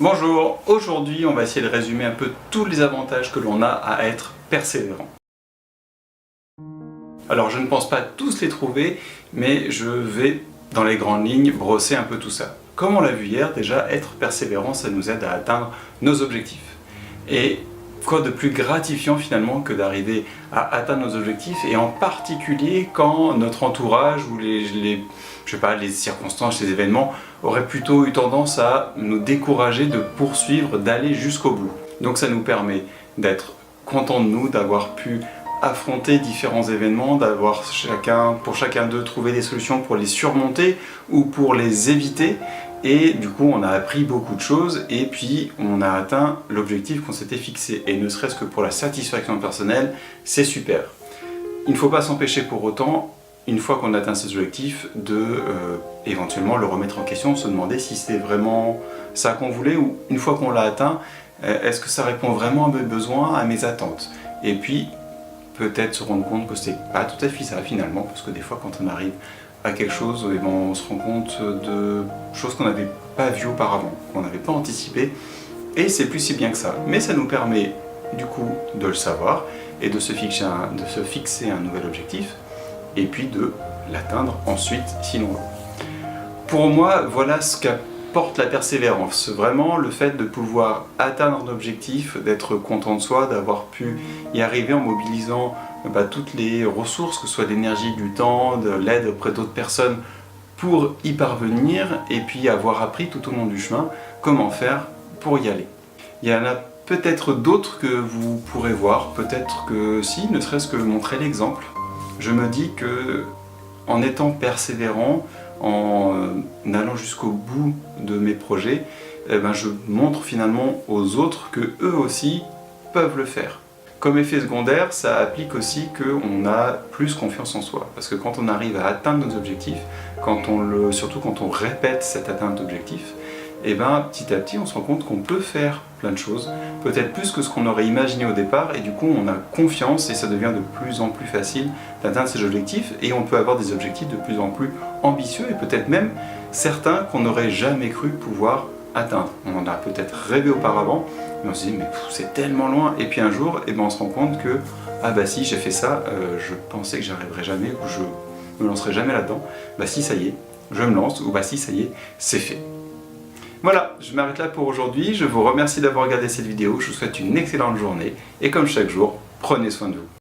Bonjour, aujourd'hui on va essayer de résumer un peu tous les avantages que l'on a à être persévérant. Alors je ne pense pas tous les trouver, mais je vais dans les grandes lignes brosser un peu tout ça. Comme on l'a vu hier, déjà être persévérant ça nous aide à atteindre nos objectifs. Et quoi de plus gratifiant finalement que d'arriver à atteindre nos objectifs, et en particulier quand notre entourage ou les circonstances, les événements auraient plutôt eu tendance à nous décourager de poursuivre, d'aller jusqu'au bout. Donc ça nous permet d'être contents de nous, d'avoir pu affronter différents événements, d'avoir pour chacun d'eux trouvé des solutions pour les surmonter ou pour les éviter. Et du coup on a appris beaucoup de choses et puis on a atteint l'objectif qu'on s'était fixé. Et ne serait-ce que pour la satisfaction personnelle, c'est super. Il ne faut pas s'empêcher pour autant, une fois qu'on a atteint ces objectifs, de éventuellement le remettre en question, se demander si c'est vraiment ça qu'on voulait, ou une fois qu'on l'a atteint, est-ce que ça répond vraiment à mes besoins, à mes attentes. Et puis peut-être se rendre compte que c'est pas tout à fait ça finalement, parce que des fois quand on arrive à quelque chose, on se rend compte de choses qu'on n'avait pas vues auparavant, qu'on n'avait pas anticipées, et c'est plus si bien que ça. Mais ça nous permet du coup de le savoir et de se fixer un nouvel objectif, et puis de l'atteindre ensuite si l'on veut. Pour moi, voilà ce qu'apporte la persévérance, vraiment le fait de pouvoir atteindre un objectif, d'être content de soi, d'avoir pu y arriver en mobilisant toutes les ressources, que ce soit l'énergie, du temps, de l'aide auprès d'autres personnes pour y parvenir, et puis avoir appris tout au long du chemin comment faire pour y aller. Il y en a peut-être d'autres que vous pourrez voir, peut-être que si, ne serait-ce que montrer l'exemple. Je me dis que en étant persévérant, en allant jusqu'au bout de mes projets, je montre finalement aux autres que eux aussi peuvent le faire. Comme effet secondaire, ça applique aussi qu'on a plus confiance en soi. Parce que quand on arrive à atteindre nos objectifs, surtout quand on répète cette atteinte d'objectif, petit à petit on se rend compte qu'on peut faire plein de choses, peut-être plus que ce qu'on aurait imaginé au départ, et du coup on a confiance et ça devient de plus en plus facile d'atteindre ces objectifs, et on peut avoir des objectifs de plus en plus ambitieux, et peut-être même certains qu'on n'aurait jamais cru pouvoir atteindre. On en a peut-être rêvé auparavant, mais on se dit mais c'est tellement loin, et puis un jour on se rend compte que ah bah si j'ai fait ça, je pensais que j'y arriverais jamais, ou je me lancerai jamais là-dedans, bah si ça y est, je me lance, ou bah si ça y est, c'est fait. Voilà, je m'arrête là pour aujourd'hui, je vous remercie d'avoir regardé cette vidéo, je vous souhaite une excellente journée, et comme chaque jour, prenez soin de vous.